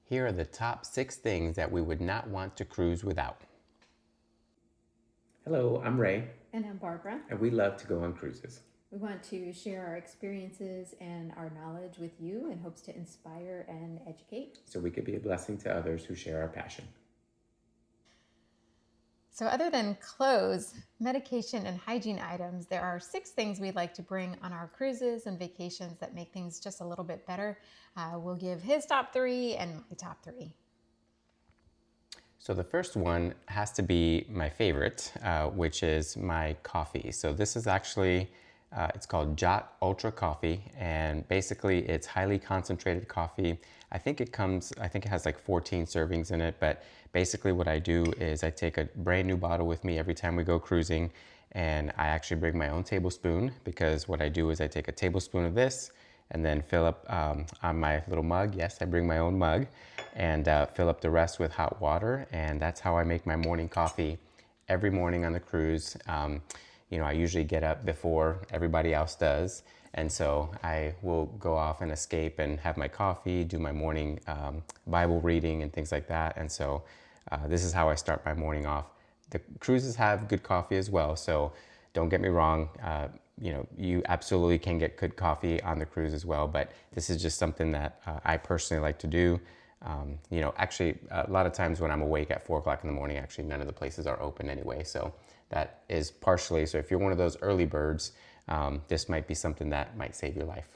Here are the top 6 things that we would not want to cruise without. Hello, I'm Ray, And I'm Barbara. and we love to go on cruises. We want to share our experiences and our knowledge with you in hopes to inspire and educate. So we could be a blessing to others who share our passion. So other than clothes, medication, and hygiene items, there are 6 things we'd like to bring on our cruises and vacations that make things just a little bit better. We'll give his top 3 and my top 3. So the first one has to be my favorite, which is my coffee. So this is actually, it's called Jot Ultra Coffee, and basically it's highly concentrated coffee. I think it has like 14 servings in it, but basically what I do is I take a brand new bottle with me every time we go cruising, and I actually bring my own tablespoon, because what I do is I take a tablespoon of this and then fill up on my little mug. Yes, I bring my own mug, and fill up the rest with hot water, and that's how I make my morning coffee every morning on the cruise. I usually get up before everybody else does, and so I will go off and escape and have my coffee, do my morning Bible reading and things like that, and so this is how I start my morning off. The cruises have good coffee as well, so don't get me wrong, you absolutely can get good coffee on the cruise as well, but this is just something that I personally like to do. Actually, a lot of times when I'm awake at 4 o'clock in the morning, actually none of the places are open anyway, so that is partially, so if you're one of those early birds, this might be something that might save your life.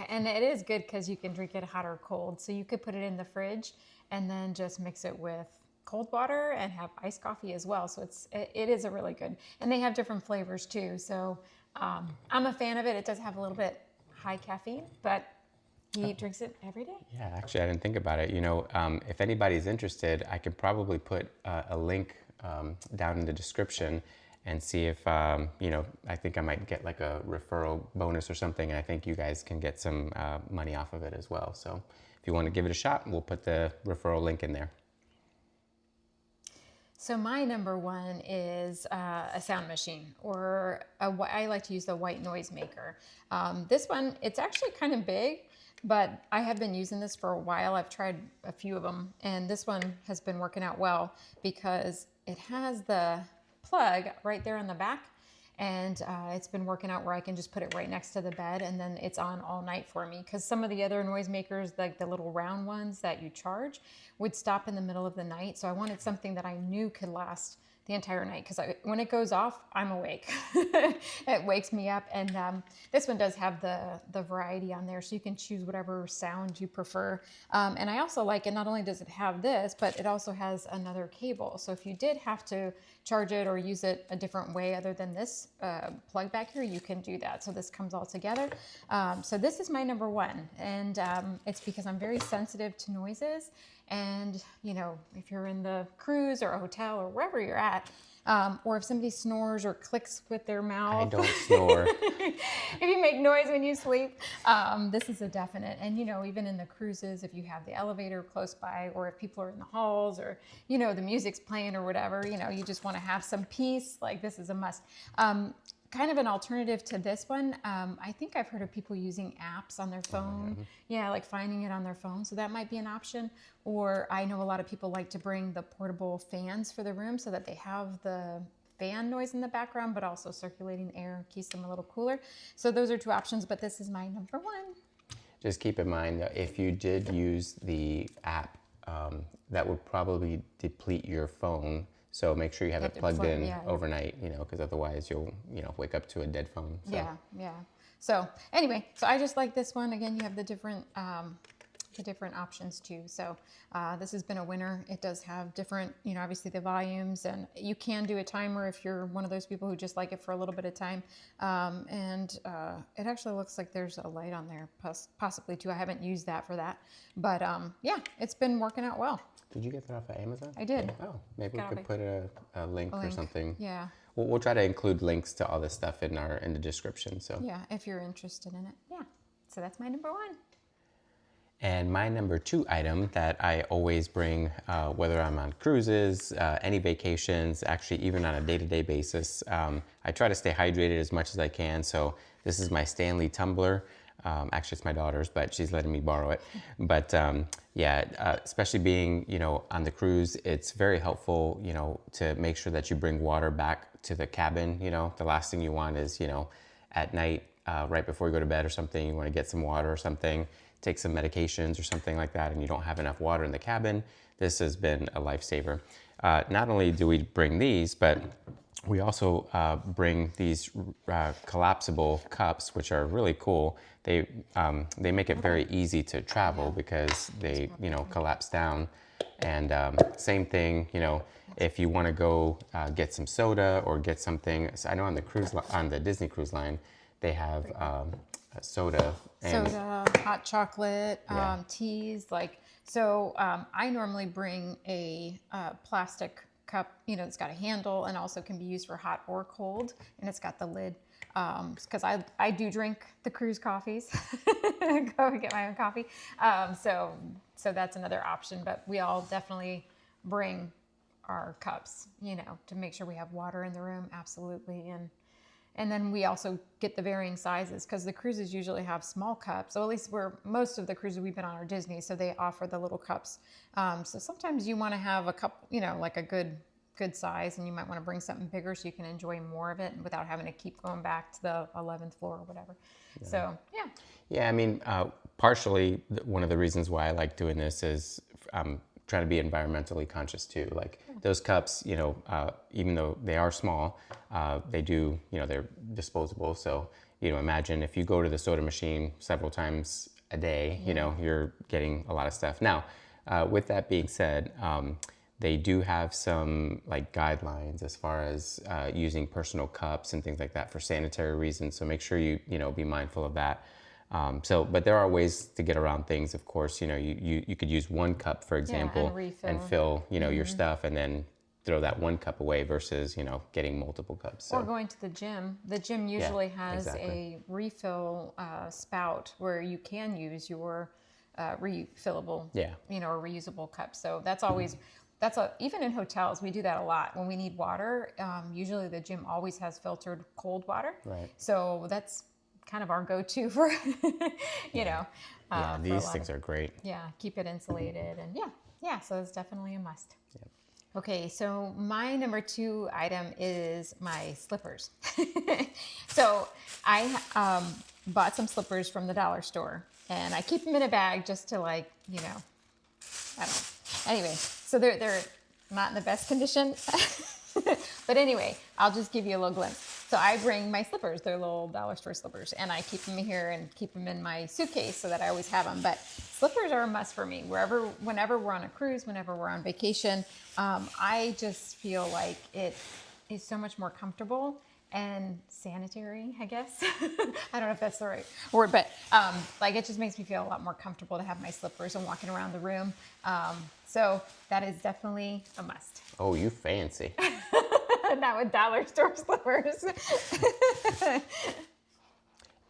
And it is good because you can drink it hot or cold. So you could put it in the fridge and then just mix it with cold water and have iced coffee as well. So it is a really good, and they have different flavors too. So I'm a fan of it. It does have a little bit high caffeine, but he drinks it every day. Yeah, actually, I didn't think about it. If anybody's interested, I could probably put a link down in the description and see if, I think I might get like a referral bonus or something. And I think you guys can get some money off of it as well. So if you want to give it a shot, we'll put the referral link in there. So my number 1 is a sound machine, or I like to use the white noise maker. This one, it's actually kind of big, but I have been using this for a while. I've tried a few of them, and this one has been working out well because it has the plug right there in the back, and it's been working out where I can just put it right next to the bed, and then it's on all night for me, because some of the other noisemakers, like the little round ones that you charge, would stop in the middle of the night. So I wanted something that I knew could last the entire night, because when it goes off, I'm awake. It wakes me up, and this one does have the variety on there, so you can choose whatever sound you prefer. And I also like it, not only does it have this, but it also has another cable. So if you did have to charge it or use it a different way other than this plug back here, you can do that. So this comes all together. So this is my number 1, and it's because I'm very sensitive to noises. And, if you're in the cruise or a hotel or wherever you're at, or if somebody snores or clicks with their mouth. I don't snore. If you make noise when you sleep, this is a definite. And, even in the cruises, if you have the elevator close by, or if people are in the halls, or, the music's playing or whatever, you just want to have some peace, like this is a must. Kind of an alternative to this one, I think I've heard of people using apps on their phone. Yeah, like finding it on their phone. So that might be an option. Or I know a lot of people like to bring the portable fans for the room so that they have the fan noise in the background, but also circulating air keeps them a little cooler. So those are 2 options, but this is my number 1. Just keep in mind that if you did use the app, that would probably deplete your phone. So make sure you have it plugged in overnight, because otherwise you'll, wake up to a dead phone. So. Yeah. So anyway, I just like this one. Again, you have the different options too. So this has been a winner. It does have different, obviously the volumes, and you can do a timer if you're one of those people who just like it for a little bit of time. And it actually looks like there's a light on there, possibly too. I haven't used that for that, but yeah, it's been working out well. Did you get that off of Amazon? I did. Oh, maybe we could put a link or something. Yeah. We'll try to include links to all this stuff in the description. So yeah, if you're interested in it. Yeah. So that's my number 1. And my number 2 item that I always bring, whether I'm on cruises, any vacations, actually even on a day-to-day basis, I try to stay hydrated as much as I can. So this is my Stanley tumbler. Actually, it's my daughter's, but she's letting me borrow it. But yeah, especially being, on the cruise, it's very helpful, to make sure that you bring water back to the cabin. The last thing you want is, at night, right before you go to bed or something, you want to get some water or something, take some medications or something like that, and you don't have enough water in the cabin. This has been a lifesaver. Not only do we bring these, but we also bring these collapsible cups, which are really cool. They make it very easy to travel because they collapse down. And same thing, if you want to go get some soda or get something. So I know on the Disney Cruise Line, they have soda. Soda, hot chocolate, teas, I normally bring a plastic cup, it's got a handle and also can be used for hot or cold, and it's got the lid. Because I do drink the cruise coffees, go and get my own coffee. So that's another option, but we all definitely bring our cups, to make sure we have water in the room, absolutely. And then we also get the varying sizes because the cruises usually have small cups. So at least most of the cruises we've been on are Disney, so they offer the little cups. So sometimes you want to have a cup, like a good size, and you might want to bring something bigger so you can enjoy more of it without having to keep going back to the 11th floor or whatever. Yeah. So, yeah. Yeah, I mean, partially one of the reasons why I like doing this is trying to be environmentally conscious too. Like those cups, even though they are small, they do, they're disposable. So, imagine if you go to the soda machine several times a day, you're getting a lot of stuff. Now, with that being said, they do have some guidelines as far as using personal cups and things like that for sanitary reasons. So make sure you be mindful of that. But there are ways to get around things. Of course, you could use one cup, for example, and fill your stuff, and then throw that one cup away versus getting multiple cups. So. Or going to the gym. The gym usually has a refill spout where you can use your refillable, or reusable cup. So that's always. Even in hotels, we do that a lot. When we need water, usually the gym always has filtered cold water. Right. So that's kind of our go-to for, these things are great. Yeah, keep it insulated. And so it's definitely a must. Yep. Okay, so my number 2 item is my slippers. So I bought some slippers from the dollar store, and I keep them in a bag just to I don't know. Anyway, so they're not in the best condition. But anyway, I'll just give you a little glimpse. So I bring my slippers, they're little dollar store slippers, and I keep them here and keep them in my suitcase so that I always have them. But slippers are a must for me. Whenever we're on a cruise, whenever we're on vacation, I just feel like it is so much more comfortable and sanitary, I guess. I don't know if that's the right word, but it just makes me feel a lot more comfortable to have my slippers and walking around the room. So that is definitely a must. Oh, you fancy. Not with dollar store slippers.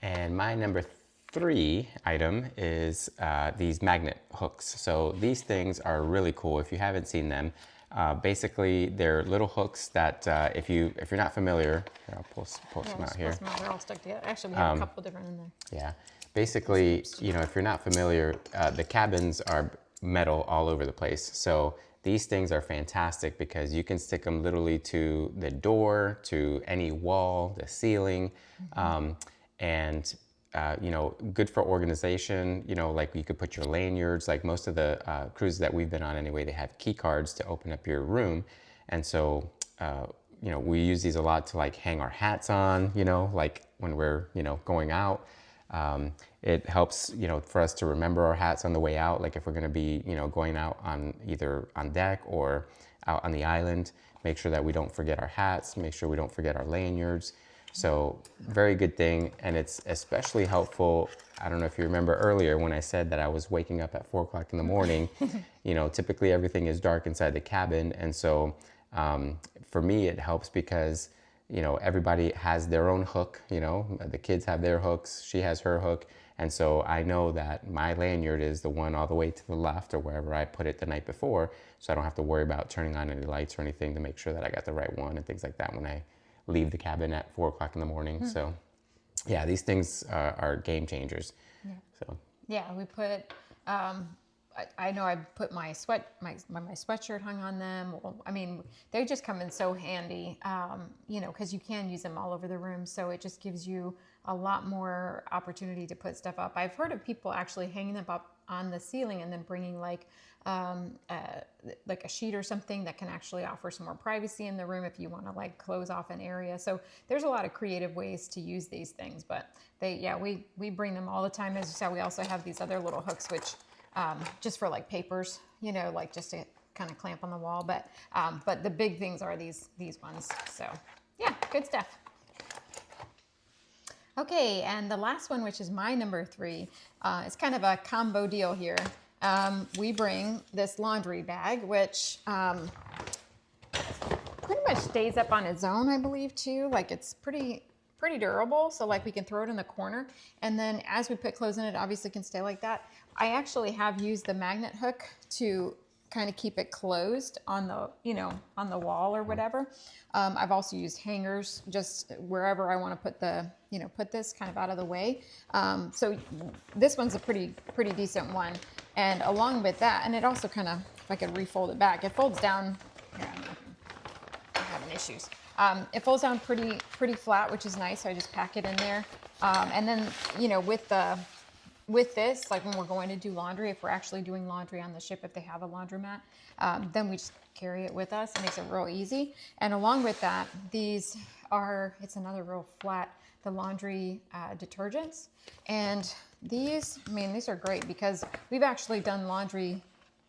And my number 3 item is these magnet hooks. So these things are really cool. If you haven't seen them, basically they're little hooks that if you're not familiar, here, I'll pull some out here. They're all stuck together. Actually, we have a couple different in there. Yeah. Basically, if you're not familiar, the cabins are metal all over the place. So these things are fantastic because you can stick them literally to the door, to any wall, the ceiling, and good for organization. You could put your lanyards. Like most of the cruises that we've been on anyway, they have key cards to open up your room, and so we use these a lot to hang our hats on. When we're going out. It helps, for us to remember our hats on the way out. Like if we're going to be, going out on either on deck or out on the island, make sure that we don't forget our hats, make sure we don't forget our lanyards. So very good thing. And it's especially helpful. I don't know if you remember earlier when I said that I was waking up at 4 o'clock in the morning, typically everything is dark inside the cabin. And so for me, it helps because everybody has their own hook, the kids have their hooks, she has her hook. And so I know that my lanyard is the one all the way to the left or wherever I put it the night before. So I don't have to worry about turning on any lights or anything to make sure that I got the right one and things like that when I leave the cabin at 4 o'clock in the morning. So yeah, these things are game changers. Yeah. So Yeah, we put. I know I put my sweatshirt hung on them. Well, I mean, they just come in so handy, you know, because you can use them all over the room. So it just gives you a lot more opportunity to put stuff up. I've heard of people actually hanging them up on the ceiling and then bringing like a sheet or something that can actually offer some more privacy in the room if you want to like close off an area. So there's a lot of creative ways to use these things, but we bring them all the time. As you saw, we also have these other little hooks, which just for like papers, you know, like just to kind of clamp on the wall. But the big things are these ones. So yeah, good stuff. Okay, and the last one, which is my number 3, it's kind of a combo deal here. We bring this laundry bag, which pretty much stays up on its own, I believe, too. Like it's pretty durable, so like we can throw it in the corner, and then as we put clothes in it, obviously can stay like that. I actually have used the magnet hook to kind of keep it closed on the, you know, on the wall or whatever. I've also used hangers just wherever I want to put the, you know, put this kind of out of the way. So this one's a pretty decent one. And along with that, and it also kind of, if I could refold it back, it folds down. Here, I'm having issues. It folds down pretty flat, which is nice. So I just pack it in there. And then, you know, with this, like when we're going to do laundry, if we're actually doing laundry on the ship, if they have a laundromat, then we just carry it with us. It makes it real easy. And along with that, these are, it's another real flat, the laundry detergents. And these, I mean, these are great because we've actually done laundry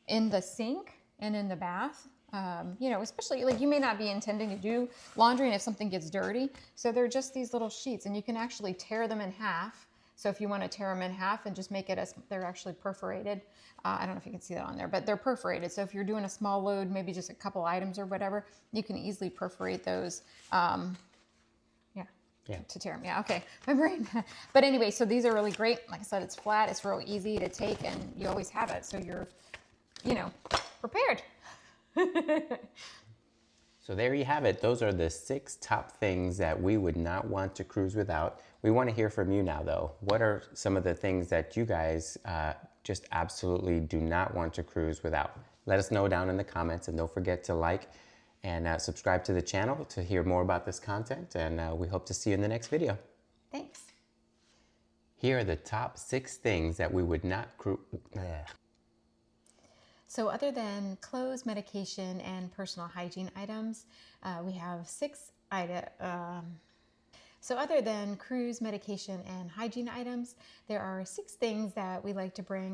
in the sink and in the bath. You know, especially like you may not be intending to do laundry and if something gets dirty. So they're just these little sheets and you can actually tear them in half. So if you want to tear them in half and just make it as, they're actually perforated. I don't know if you can see that on there, but they're perforated. So if you're doing a small load, maybe just a couple items or whatever, you can easily perforate those. Yeah. To tear them. Yeah, okay. My brain. But anyway, so these are really great. Like I said, it's flat. It's real easy to take and you always have it. So you're, you know, prepared. So there you have it. Those are the 6 top things that we would not want to cruise without. We want to hear from you now, though. What are some of the things that you guys just absolutely do not want to cruise without? Let us know down in the comments, and don't forget to like and subscribe to the channel to hear more about this content, and we hope to see you in the next video. Thanks. Here are the top 6 things that we would not cruise. So other than clothes, medication, and personal hygiene items, we have 6 items. So other than cruise, medication, and hygiene items, there are 6 things that we like to bring